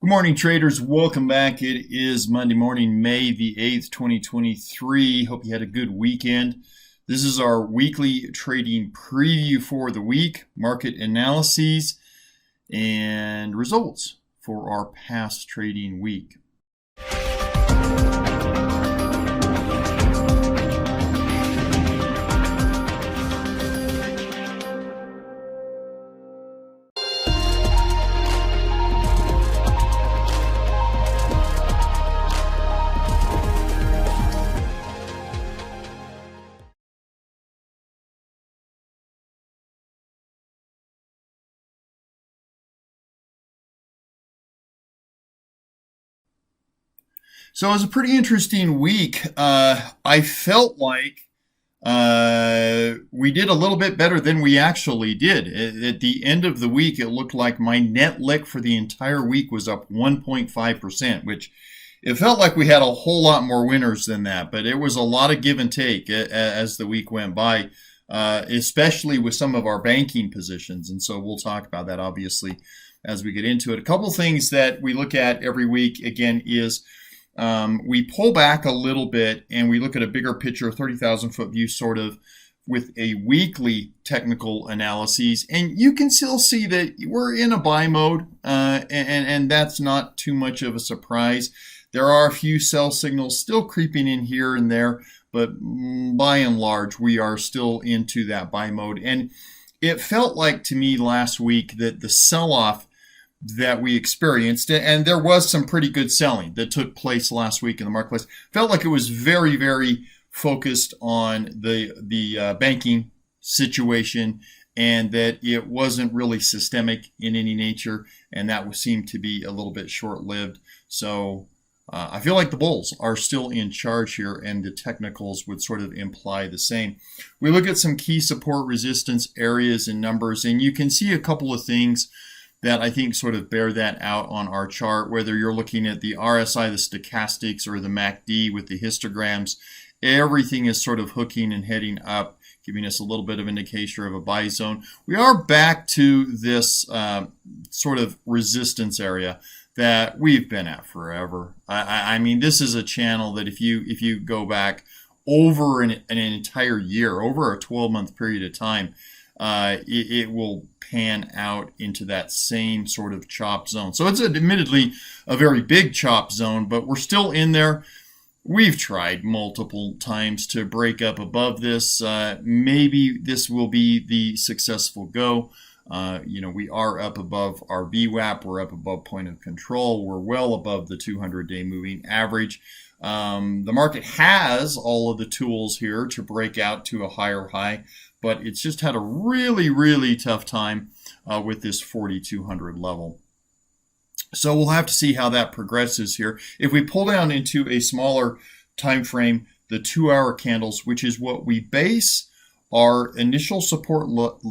Good morning, traders. Welcome back. It is Monday morning, May the 8th, 2023. Hope you had a good weekend. This is our weekly trading preview for the week, market analyses, and results for our past trading week. So it was a pretty interesting week. I felt like we did a little bit better than we actually did. At the end of the week, it looked like my net lick for the entire week was up 1.5%, which it felt like we had a whole lot more winners than that. But it was a lot of give and take as the week went by, especially with some of our banking positions. And so we'll talk about that, obviously, as we get into it. A couple things that we look at every week, again, is we pull back a little bit and we look at a bigger picture, 30,000 foot view, sort of with a weekly technical analyses. And you can still see that we're in a buy mode, and that's not too much of a surprise. There are a few sell signals still creeping in here and there, but by and large, we are still into that buy mode. And it felt like to me last week that the sell-off that we experienced, and there was some pretty good selling that took place last week in the marketplace, felt like it was very, very focused on the banking situation, and that it wasn't really systemic in any nature, and that seemed to be a little bit short-lived. So I feel like the bulls are still in charge here, and the technicals would sort of imply the same. We look at some key support resistance areas and numbers, and you can see a couple of things that I think sort of bear that out on our chart, whether you're looking at the RSI, the stochastics, or the MACD with the histograms. Everything is sort of hooking and heading up, giving us a little bit of indication of a buy zone. We are back to this sort of resistance area that we've been at forever. I mean, this is a channel that if you go back over an entire year, over a 12-month period of time, it will pan out into that same sort of chop zone. So it's admittedly a very big chop zone, but we're still in there. We've tried multiple times to break up above this. Maybe this will be the successful go. We are up above our VWAP. We're up above point of control. We're well above the 200-day moving average. The market has all of the tools here to break out to a higher high, but it's just had a really, really tough time with this 4,200 level. So we'll have to see how that progresses here. If we pull down into a smaller time frame, the 2-hour candles, which is what we base our initial support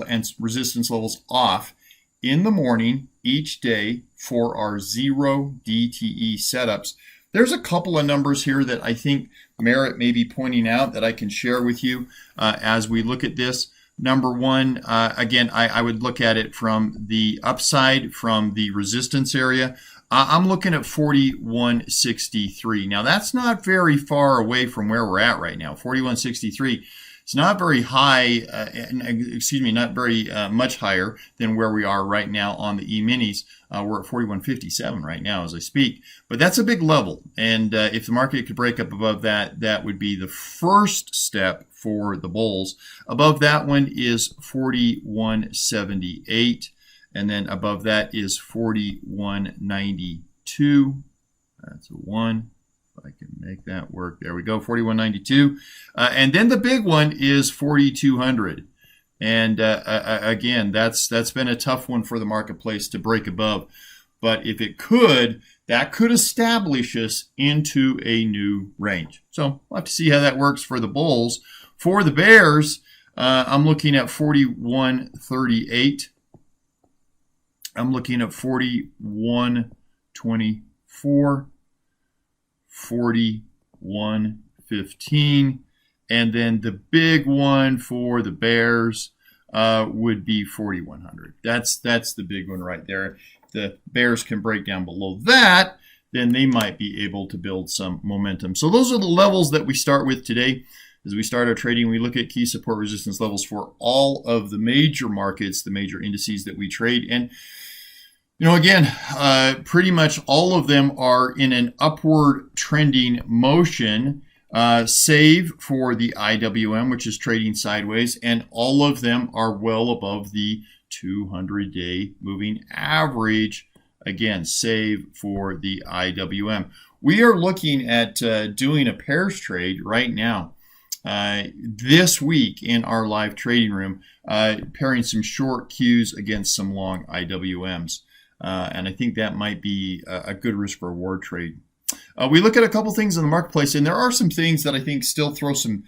and resistance levels off in the morning each day for our 0 DTE setups. There's a couple of numbers here that I think merit maybe pointing out that I can share with you as we look at this. Number one, again, I would look at it from the upside, from the resistance area. I'm looking at 4163. Now, that's not very far away from where we're at right now. 4163. It's not very high, not very much higher than where we are right now on the E-minis. We're at 4157 right now as I speak. But that's a big level. And if the market could break up above that, that would be the first step for the bulls. Above that one is 4178. And then above that is 4192. That's a 1. I can make that work. There we go, 4192. And then the big one is 4200. And again, that's been a tough one for the marketplace to break above. But if it could, that could establish us into a new range. So we'll have to see how that works for the bulls. For the bears, I'm looking at 4138. I'm looking at 4124. 4115, and then the big one for the bears would be 4100. That's the big one right there. the bears can break down below that, then they might be able to build some momentum. So those are the levels that we start with today. As we start our trading, we look at key support resistance levels for all of the major markets, the major indices that we trade. And, again, pretty much all of them are in an upward trending motion, save for the IWM, which is trading sideways. And all of them are well above the 200-day moving average. Again, save for the IWM. We are looking at doing a pairs trade right now. This week in our live trading room, pairing some short Qs against some long IWMs. And I think that might be a good risk reward trade. We look at a couple things in the marketplace, and there are some things that I think still throw some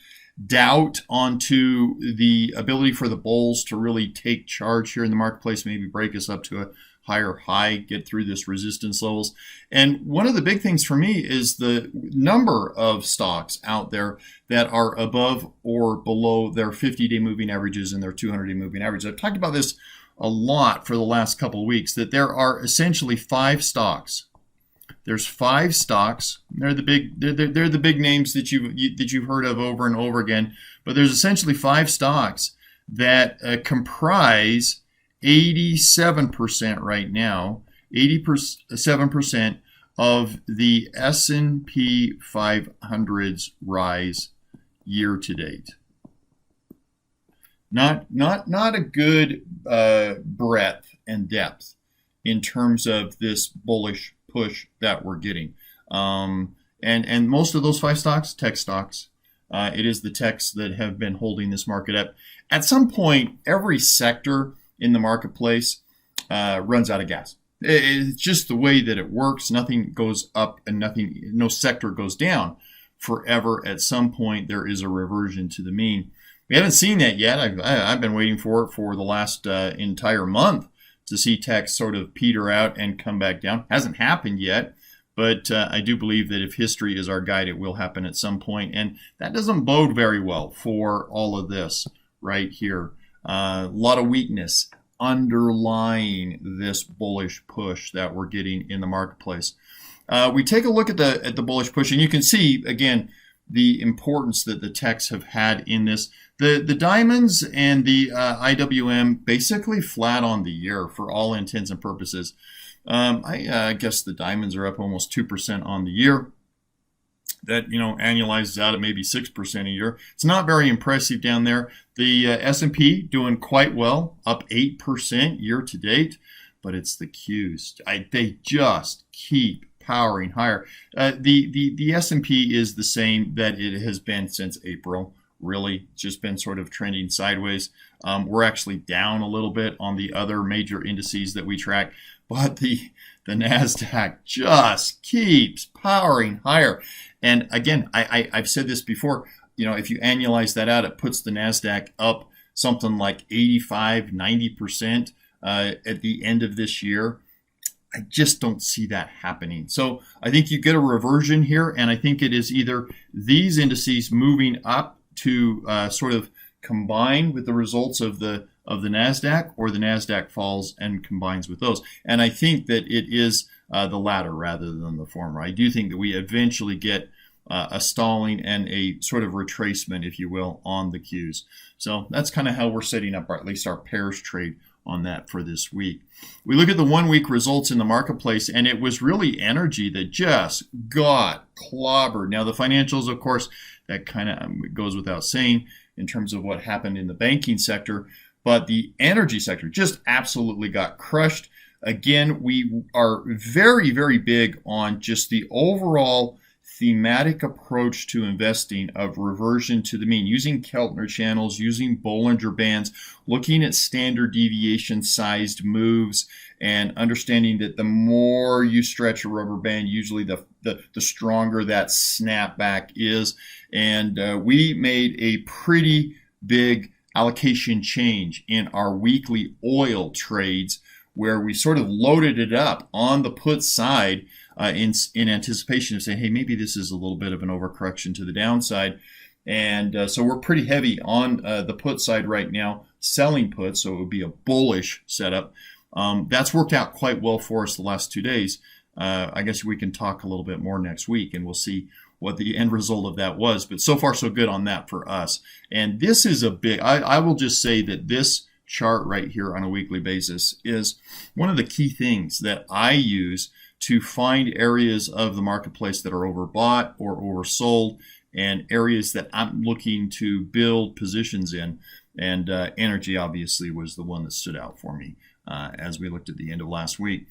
doubt onto the ability for the bulls to really take charge here in the marketplace, maybe break us up to a higher high, get through this resistance levels. And one of the big things for me is the number of stocks out there that are above or below their 50-day moving averages and their 200-day moving averages. I've talked about this a lot for the last couple of weeks, that there are essentially 5 stocks. There's 5 stocks. They're the big names that you've heard of over and over again. But there's essentially 5 stocks that comprise 87% right now, 87% of the S&P 500's rise year to date. Not a good breadth and depth in terms of this bullish push that we're getting. And most of those 5 stocks, tech stocks. It is the techs that have been holding this market up. At some point, every sector in the marketplace runs out of gas. It's just the way that it works. Nothing goes up and no sector goes down forever. At some point, there is a reversion to the mean. We haven't seen that yet. I've been waiting for it for the last entire month to see techs sort of peter out and come back down. Hasn't happened yet, but I do believe that if history is our guide, it will happen at some point. And that doesn't bode very well for all of this right here. A lot of weakness underlying this bullish push that we're getting in the marketplace. We take a look at the bullish push, and you can see again the importance that the techs have had in this. The diamonds and the IWM basically flat on the year for all intents and purposes. I guess the diamonds are up almost 2% on the year. That annualizes out at maybe 6% a year. It's not very impressive down there. The S&P doing quite well, up 8% year to date, but it's the Qs. They just keep powering higher. The S&P is the same that it has been since April. Really, it's just been sort of trending sideways. We're actually down a little bit on the other major indices that we track, but the NASDAQ just keeps powering higher. And again, I've said this before, if you annualize that out, it puts the NASDAQ up something like 85, 90% at the end of this year. I just don't see that happening. So I think you get a reversion here, and I think it is either these indices moving up to sort of combine with the results of the NASDAQ, or the NASDAQ falls and combines with those. And I think that it is the latter rather than the former. I do think that we eventually get a stalling and a sort of retracement, if you will, on the Qs. So that's kind of how we're setting up, or at least our pairs trade on that for this week. We look at the 1 week results in the marketplace, and it was really energy that just got clobbered. Now the financials, of course, that kind of goes without saying in terms of what happened in the banking sector, but the energy sector just absolutely got crushed. Again, we are very, very big on just the overall thematic approach to investing of reversion to the mean, using Keltner channels, using Bollinger Bands, looking at standard deviation sized moves, and understanding that the more you stretch a rubber band, usually the stronger that snapback is. And we made a pretty big allocation change in our weekly oil trades, where we sort of loaded it up on the put side in anticipation of saying, hey, maybe this is a little bit of an overcorrection to the downside. And so we're pretty heavy on the put side right now, selling puts, so it would be a bullish setup. That's worked out quite well for us the last 2 days. I guess we can talk a little bit more next week, and we'll see what the end result of that was. But so far, so good on that for us. And this is a big, I will just say that this chart right here on a weekly basis is one of the key things that I use to find areas of the marketplace that are overbought or oversold, and areas that I'm looking to build positions in. And energy obviously was the one that stood out for me as we looked at the end of last week.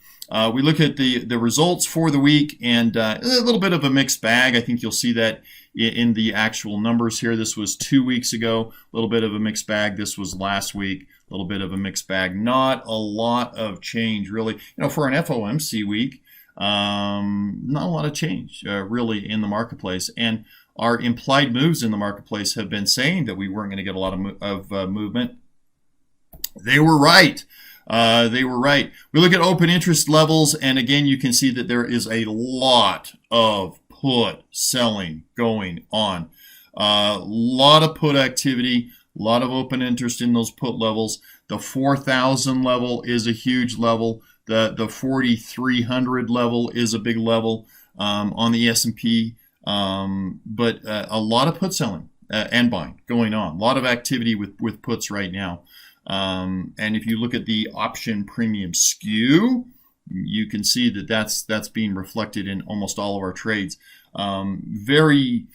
We look at the results for the week, and a little bit of a mixed bag. I think you'll see that in the actual numbers here. This was 2 weeks ago, a little bit of a mixed bag. This was last week, a little bit of a mixed bag. Not a lot of change, really. For an FOMC week, not a lot of change, really, in the marketplace. And our implied moves in the marketplace have been saying that we weren't going to get a lot of movement. They were right. They were right. We look at open interest levels, and again, you can see that there is a lot of put selling going on. A lot of put activity, a lot of open interest in those put levels. The 4,000 level is a huge level. The 4,300 level is a big level on the S&P. But a lot of put selling and buying going on. A lot of activity with puts right now. And if you look at the option premium skew, you can see that that's being reflected in almost all of our trades. Very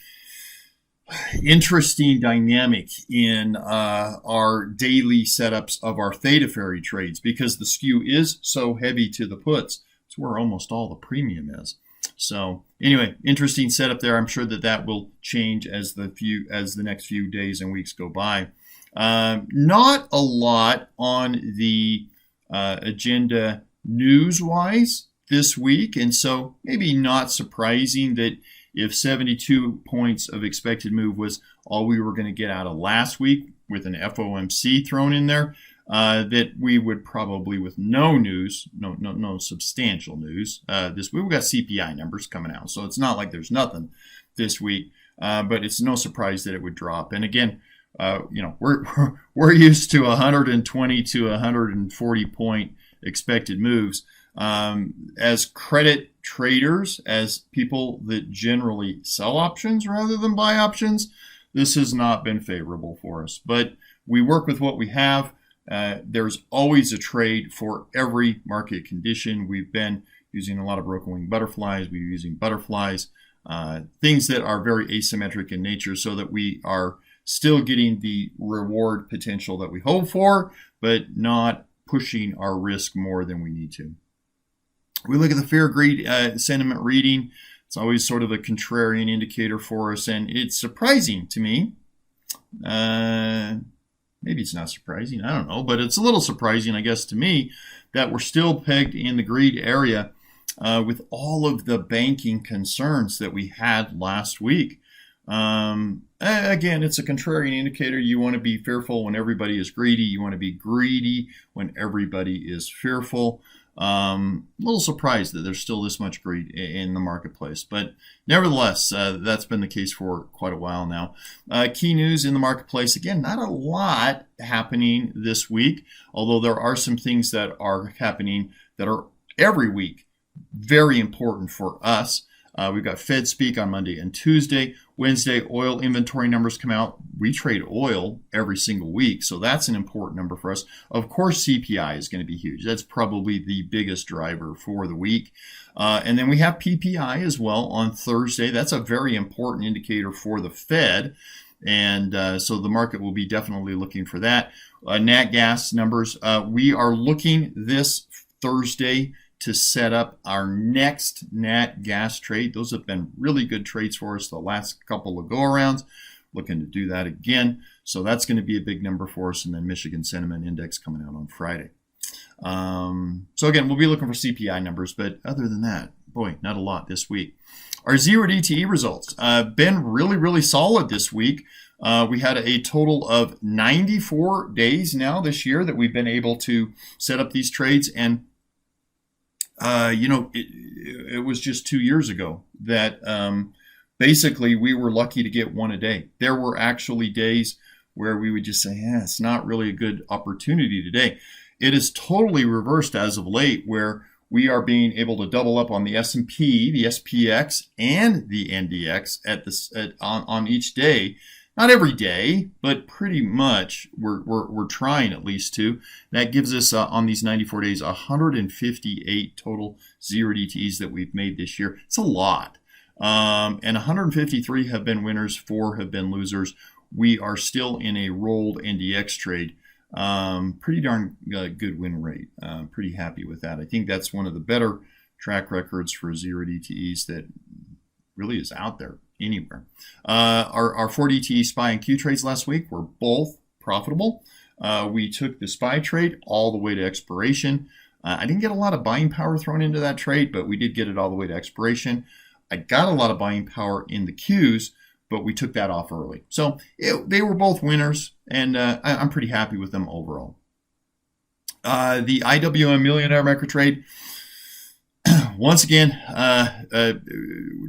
interesting dynamic in our daily setups of our Theta Ferry trades, because the skew is so heavy to the puts. It's where almost all the premium is. So anyway, interesting setup there. I'm sure that will change as the next few days and weeks go by. Not a lot on the agenda news-wise this week, and so maybe not surprising that if 72 points of expected move was all we were going to get out of last week with an FOMC thrown in there, that we would probably, with no news, no substantial news this week. We've got CPI numbers coming out, so it's not like there's nothing this week, but it's no surprise that it would drop. And again, we're used to 120 to 140 point expected moves. As credit traders, as people that generally sell options rather than buy options, this has not been favorable for us. But we work with what we have. There's always a trade for every market condition. We've been using a lot of broken wing butterflies. We're using butterflies, things that are very asymmetric in nature, so that we are still getting the reward potential that we hope for, but not pushing our risk more than we need to. We look at the fear greed sentiment reading. It's always sort of a contrarian indicator for us, and it's surprising to me. Maybe it's not surprising, I don't know, but it's a little surprising, I guess, to me, that we're still pegged in the greed area with all of the banking concerns that we had last week. Again, it's a contrarian indicator. You want to be fearful when everybody is greedy. You want to be greedy when everybody is fearful. A little surprised that there's still this much greed in the marketplace, but nevertheless, that's been the case for quite a while now. Key news in the marketplace, again, not a lot happening this week, although there are some things that are happening that are every week very important for us. We've got Fed speak on Monday and Tuesday. Wednesday, oil inventory numbers come out. We trade oil every single week, so that's an important number for us. Of course, CPI is going to be huge. That's probably the biggest driver for the week. And then we have PPI as well on Thursday. That's a very important indicator for the Fed. And so the market will be definitely looking for that. Nat gas numbers. We are looking this Thursday to set up our next nat gas trade. Those have been really good trades for us the last couple of go-arounds. Looking to do that again. So that's going to be a big number for us. And then Michigan Sentiment Index coming out on Friday. So again, we'll be looking for CPI numbers. But other than that, boy, not a lot this week. Our zero DTE results been really, really solid this week. We had a total of 94 days now this year that we've been able to set up these trades. And it was just 2 years ago that basically we were lucky to get one a day. There were actually days where we would just say, it's not really a good opportunity today. It is totally reversed as of late, where we are being able to double up on the S&P, the SPX, and the NDX on each day. Not every day, but pretty much we're trying at least to. That gives us on these 94 days 158 total 0 DTEs that we've made this year. It's a lot. And 153 have been winners, 4 have been losers. We are still in a rolled NDX trade. Pretty darn good win rate. Pretty happy with that. I think that's one of the better track records for 0 DTEs that really is out there anywhere. Our 4 DTE SPY and Q trades last week were both profitable. We took the SPY trade all the way to expiration. I didn't get a lot of buying power thrown into that trade, but we did get it all the way to expiration. I got a lot of buying power in the Qs, but we took that off early. So they were both winners, and I'm pretty happy with them overall. The IWM Millionaire Micro Trade, once again,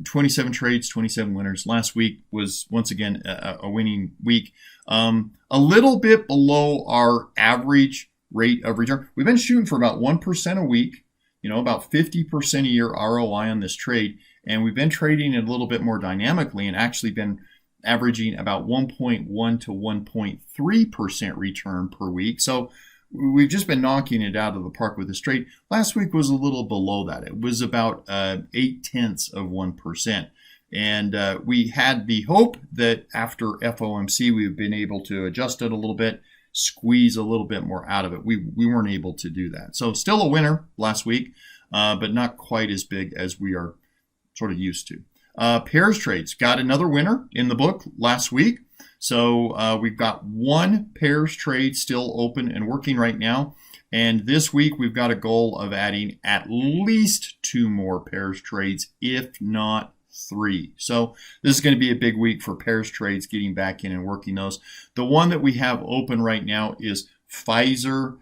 27 trades, 27 winners. Last week was once again a winning week. A little bit below our average rate of return. We've been shooting for about 1% a week, about 50% a year ROI on this trade. And we've been trading it a little bit more dynamically and actually been averaging about 1.1 to 1.3% return per week. So we've just been knocking it out of the park with this trade. Last week was a little below that. It was about 0.8%. And we had the hope that after FOMC, we've been able to adjust it a little bit, squeeze a little bit more out of it. We weren't able to do that. So still a winner last week, but not quite as big as we are sort of used to. Pairs trades got another winner in the book last week. So we've got 1 pairs trade still open and working right now. And this week we've got a goal of adding at least 2 more pairs trades, if not 3. So this is going to be a big week for pairs trades, getting back in and working those. The one that we have open right now is Pfizer.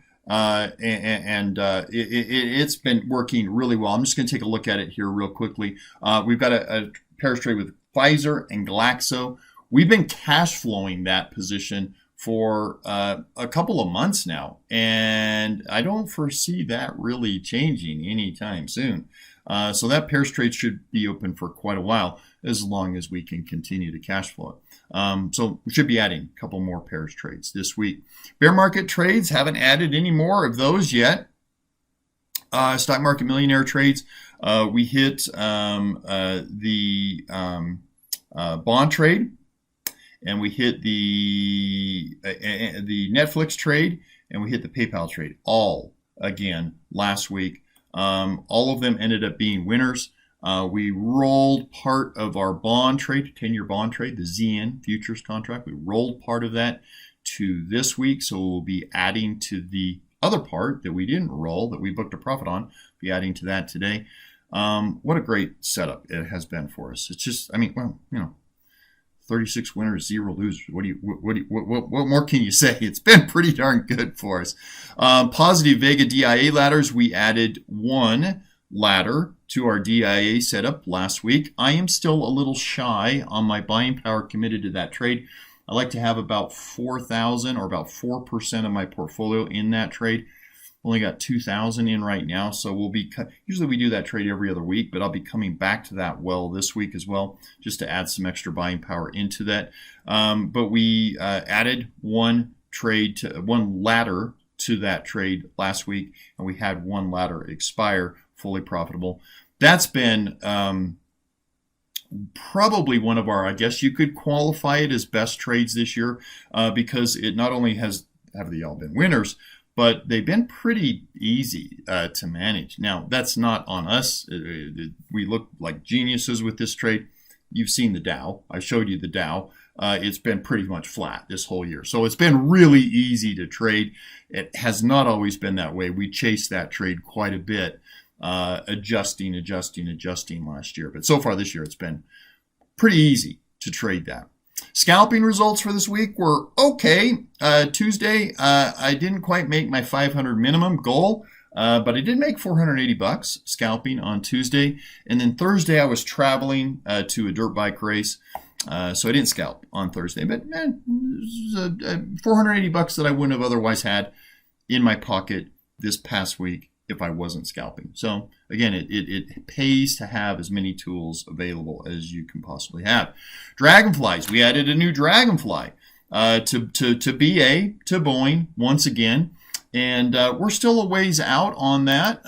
It's been working really well. I'm just going to take a look at it here real quickly. We've got a pairs trade with Pfizer and Glaxo. We've been cash flowing that position for a couple of months now, and I don't foresee that really changing anytime soon. So that pairs trade should be open for quite a while, as long as we can continue to cash flow it. So we should be adding a couple more pairs trades this week. Bear market trades, haven't added any more of those yet. Stock market millionaire trades, we hit the bond trade, and we hit the Netflix trade, and we hit the PayPal trade, all again last week. All of them ended up being winners. We rolled part of our bond trade, 10-year bond trade, the ZN futures contract. We rolled part of that to this week, so we'll be adding to the other part that we didn't roll, that we booked a profit on. Be adding to that today. What a great setup it has been for us. It's just, 36 winners, 0 losers. What more can you say? It's been pretty darn good for us. Positive Vega DIA ladders. We added 1 ladder to our DIA setup last week. I am still a little shy on my buying power committed to that trade. I like to have about 4,000 or about 4% of my portfolio in that trade. Only got 2,000 in right now, so we'll be usually we do that trade every other week, but I'll be coming back to that well this week as well, just to add some extra buying power into that. But we added 1 ladder to that trade last week, and we had 1 ladder expire, fully profitable. That's been probably one of our, I guess you could qualify it as best trades this year, because it not only have they all been winners, but they've been pretty easy to manage. Now, that's not on us. We look like geniuses with this trade. You've seen the Dow. I showed you the Dow. It's been pretty much flat this whole year. So it's been really easy to trade. It has not always been that way. We chased that trade quite a bit, adjusting last year. But so far this year, it's been pretty easy to trade that. Scalping results for this week were okay. Tuesday, I didn't quite make my 500 minimum goal, but I did make $480 scalping on Tuesday. And then Thursday, I was traveling to a dirt bike race, so I didn't scalp on Thursday. But $480 that I wouldn't have otherwise had in my pocket this past week if I wasn't scalping. So again, it pays to have as many tools available as you can possibly have. Dragonflies, we added a new dragonfly to BA, to Boeing once again. And we're still a ways out on that.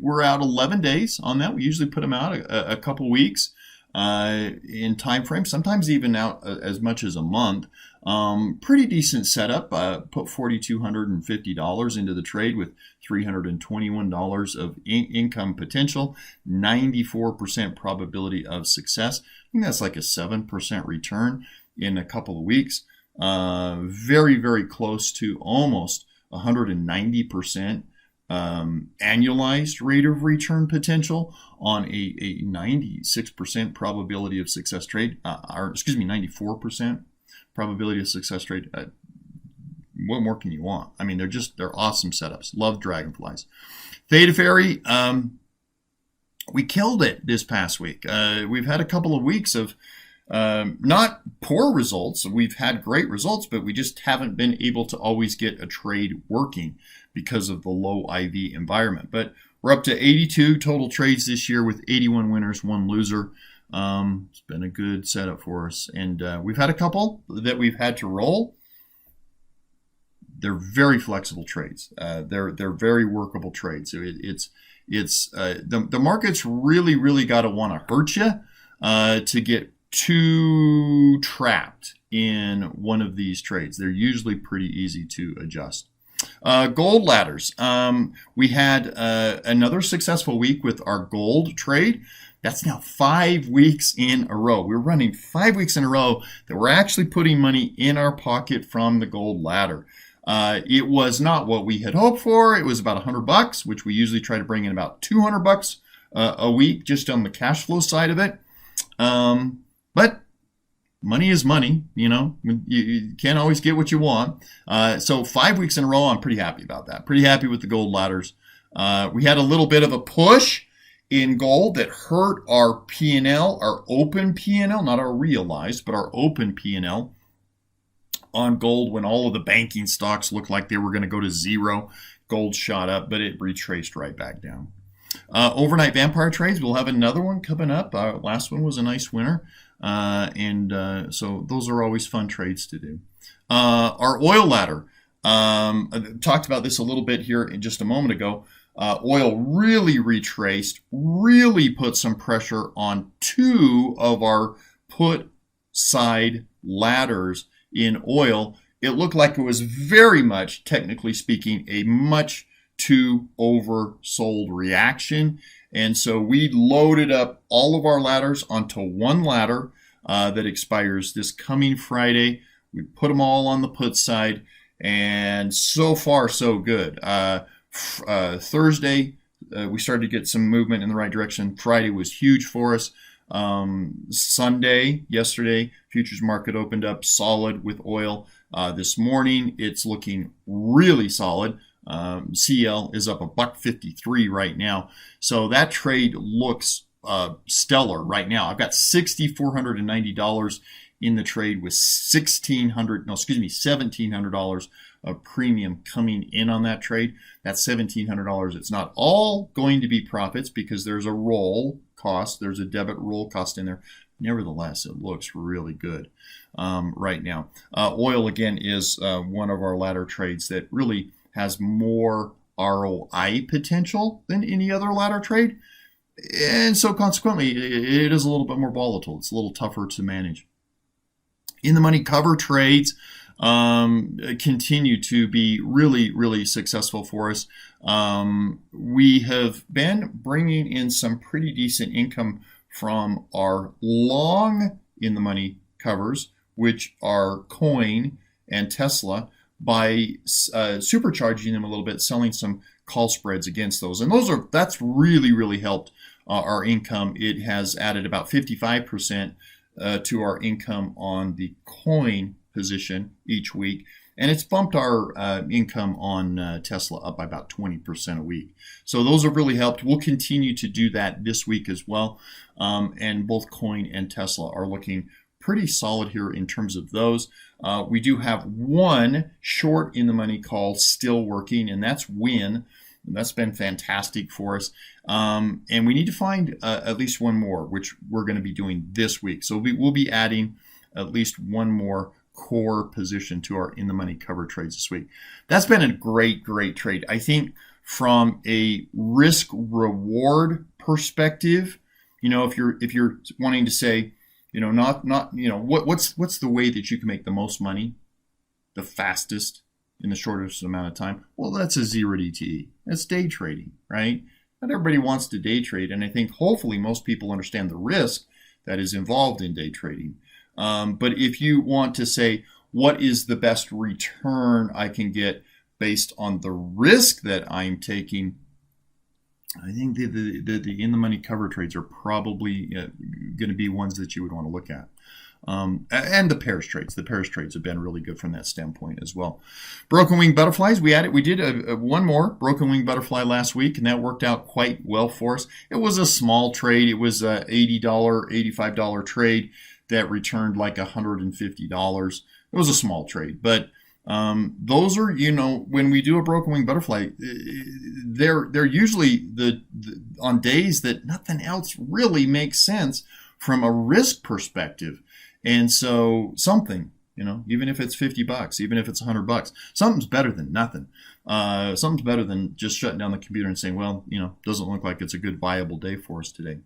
We're out 11 days on that. We usually put them out a couple weeks in time frame, sometimes even out as much as a month. Pretty decent setup. Put $4,250 into the trade with $321 of income potential, 94% probability of success. I think that's like a 7% return in a couple of weeks. Very, very close to almost 190% annualized rate of return potential on a 96% probability of success trade, 94% probability of success trade. What more can you want? I mean, they're awesome setups. Love dragonflies. Theta Fairy, we killed it this past week. We've had a couple of weeks of not poor results. We've had great results, but we just haven't been able to always get a trade working because of the low IV environment. But we're up to 82 total trades this year with 81 winners, 1 loser. It's been a good setup for us. And we've had a couple that we've had to roll. They're very flexible trades. They're very workable trades. So the market's really got to want to hurt you to get too trapped in one of these trades. They're usually pretty easy to adjust. Gold ladders. We had another successful week with our gold trade. That's now 5 weeks in a row. We're running 5 weeks in a row that we're actually putting money in our pocket from the gold ladder. It was not what we had hoped for. It was about $100, which we usually try to bring in about $200 a week just on the cash flow side of it. But money is money, you can't always get what you want. So 5 weeks in a row, I'm pretty happy about that. Pretty happy with the gold ladders. We had a little bit of a push in gold that hurt our P&L, our open P&L, not our realized, but our open P&L on gold when all of the banking stocks looked like they were going to go to zero. Gold shot up, but it retraced right back down. Overnight vampire trades, we'll have another one coming up. Last one was a nice winner. So those are always fun trades to do. Our oil ladder, I talked about this a little bit here in just a moment ago. Oil really retraced, really put some pressure on 2 of our put side ladders in oil. It looked like it was very much, technically speaking, a much too oversold reaction. And so we loaded up all of our ladders onto one ladder that expires this coming Friday. We put them all on the put side, and so far so good. Thursday, we started to get some movement in the right direction. Friday was huge for us. Sunday, yesterday, futures market opened up solid with oil. This morning, it's looking really solid. CL is up $1.53 right now. So that trade looks stellar right now. I've got $6,490 in the trade with $1,700 of premium coming in on that trade. That's $1,700. It's not all going to be profits because there's a roll cost. There's a debit roll cost in there. Nevertheless, it looks really good right now. Oil, again, is one of our ladder trades that really has more ROI potential than any other ladder trade. And so consequently, it is a little bit more volatile. It's a little tougher to manage. In the money cover trades continue to be really successful for us. We have been bringing in some pretty decent income from our long in the money covers, which are Coin and Tesla, by supercharging them a little bit, selling some call spreads against those. And that's really helped our income. It has added about 55% to our income on the Coin position each week. And it's bumped our income on Tesla up by about 20% a week. So those have really helped. We'll continue to do that this week as well. And both Coin and Tesla are looking pretty solid here in terms of those. We do have one short in the money call still working, and that's WIN. That's been fantastic for us. And we need to find at least one more, which we're going to be doing this week. So we'll be adding at least one more core position to our in the money cover trades this week. That's been a great trade. I think from a risk reward perspective, if you're wanting to say, what's the way that you can make the most money the fastest in the shortest amount of time? Well, that's a zero DTE. That's day trading, right? Not everybody wants to day trade, and I think hopefully most people understand the risk that is involved in day trading. But if you want to say, what is the best return I can get based on the risk that I'm taking, I think the in the money cover trades are probably going to be ones that you would want to look at. And the pairs trades. The pairs trades have been really good from that standpoint as well. Broken wing butterflies. We did one more broken wing butterfly last week, and that worked out quite well for us. It was a small trade. It was a $80, $85 trade that returned like $150. It was a small trade, but those are, when we do a broken wing butterfly, they're usually on days that nothing else really makes sense from a risk perspective. And so something, even if it's $50, even if it's $100, something's better than nothing. Something's better than just shutting down the computer and saying, well, doesn't look like it's a good viable day for us today.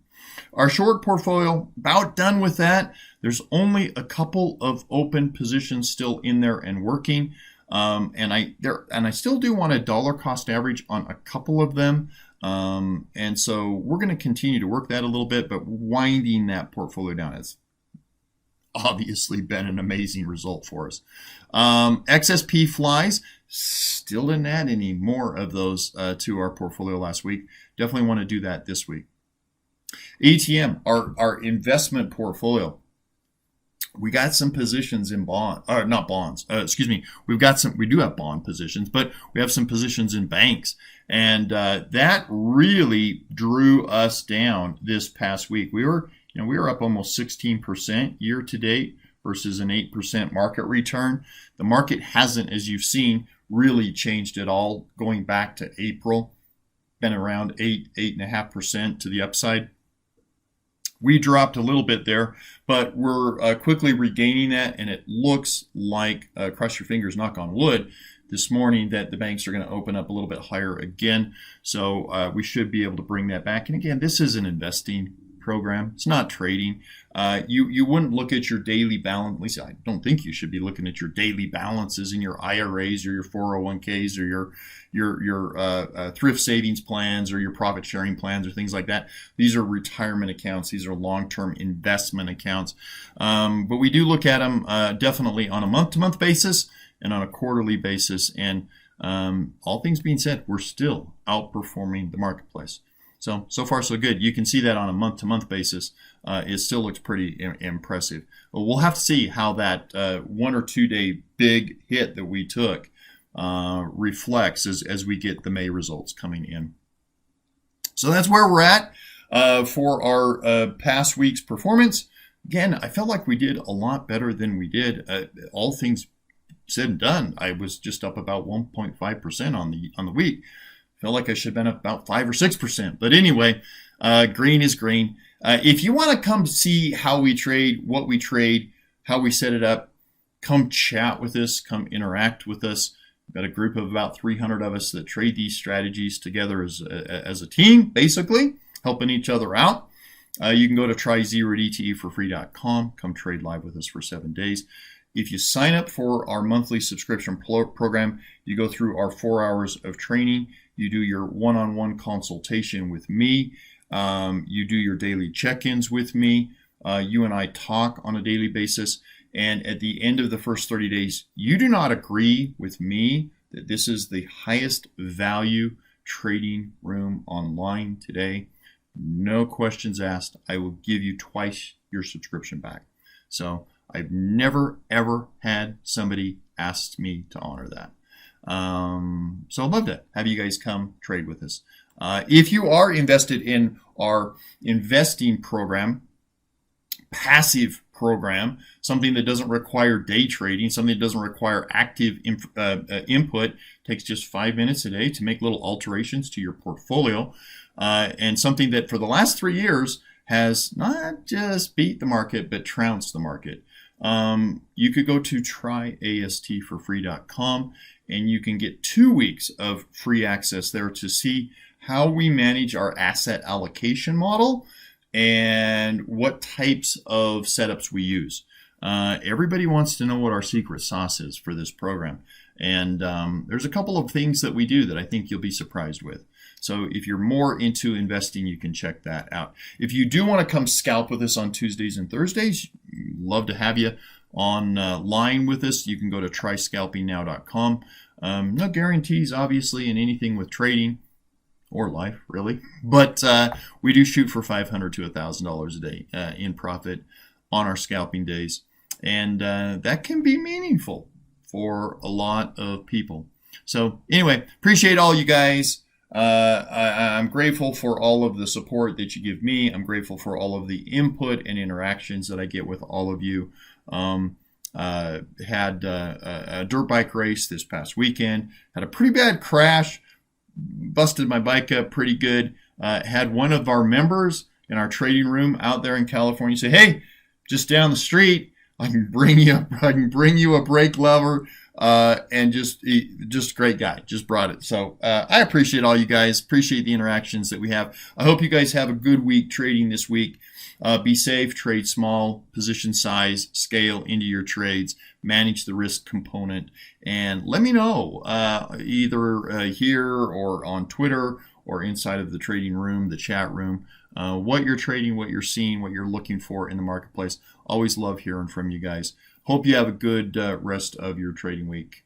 Our short portfolio, about done with that. There's only a couple of open positions still in there and working. And I still do want a dollar cost average on a couple of them. And so we're going to continue to work that a little bit, but winding that portfolio down has obviously been an amazing result for us. XSP flies, still didn't add any more of those to our portfolio last week. Definitely want to do that this week. ATM, our investment portfolio. We got some positions in not bonds. We do have bond positions, but we have some positions in banks. And that really drew us down this past week. We were up almost 16% year to date versus an 8% market return. The market hasn't, as you've seen, really changed at all going back to April. Been around 8.5% to the upside. We dropped a little bit there, but we're quickly regaining that, and it looks like, cross your fingers, knock on wood, this morning that the banks are going to open up a little bit higher again. So we should be able to bring that back. And again, this is an investing program. It's not trading. You wouldn't look at your daily balance. At least I don't think you should be looking at your daily balances in your IRAs or your 401ks or your thrift savings plans or your profit sharing plans or things like that. These are retirement accounts. These are long-term investment accounts. But we do look at them definitely on a month-to-month basis and on a quarterly basis. And all things being said, we're still outperforming the marketplace. So far, so good. You can see that on a month-to-month basis. It still looks pretty impressive. But we'll have to see how that 1 or 2 day big hit that we took reflects as we get the May results coming in. So that's where we're at for our past week's performance. Again, I felt like we did a lot better than we did. All things said and done, I was just up about 1.5% on the week. Felt like I should have been up about 5 or 6%. But anyway, green is green. If you want to come see how we trade, what we trade, how we set it up, come chat with us, come interact with us. We've got a group of about 300 of us that trade these strategies together as a team, basically, helping each other out. You can go to tryzerodteforfree.com. Come trade live with us for 7 days. If you sign up for our monthly subscription program, you go through our 4 hours of training. You do your one-on-one consultation with me. You do your daily check-ins with me. You and I talk on a daily basis. And at the end of the first 30 days, you do not agree with me that this is the highest value trading room online today. No questions asked. I will give you twice your subscription back. So I've never, ever had somebody ask me to honor that. So I'd love to have you guys come trade with us. If you are invested in our investing program, passive program, something that doesn't require day trading, something that doesn't require active input, takes just 5 minutes a day to make little alterations to your portfolio, and something that for the last 3 years has not just beat the market, but trounced the market. You could go to tryastforfree.com and you can get 2 weeks of free access there to see how we manage our asset allocation model and what types of setups we use. Everybody wants to know what our secret sauce is for this program. And there's a couple of things that we do that I think you'll be surprised with. So if you're more into investing, you can check that out. If you do want to come scalp with us on Tuesdays and Thursdays, love to have you on line with us. You can go to tryscalpingnow.com. No guarantees, obviously, in anything with trading or life, really. But we do shoot for $500 to $1,000 a day in profit on our scalping days. And that can be meaningful for a lot of people. So anyway, appreciate all you guys. I'm grateful for all of the support that you give me. I'm grateful for all of the input and interactions that I get with all of you. Had a dirt bike race this past weekend. Had a pretty bad crash. Busted my bike up pretty good. Had one of our members in our trading room out there in California say, "Hey, just down the street, I can bring you a brake lever." And just a great guy, just brought it. So I appreciate all you guys, appreciate the interactions that we have. I hope you guys have a good week trading this week. Be safe, trade small, position size, scale into your trades, manage the risk component, and let me know either here or on Twitter or inside of the trading room, the chat room, what you're trading, what you're seeing, what you're looking for in the marketplace. Always love hearing from you guys. Hope you have a good rest of your trading week.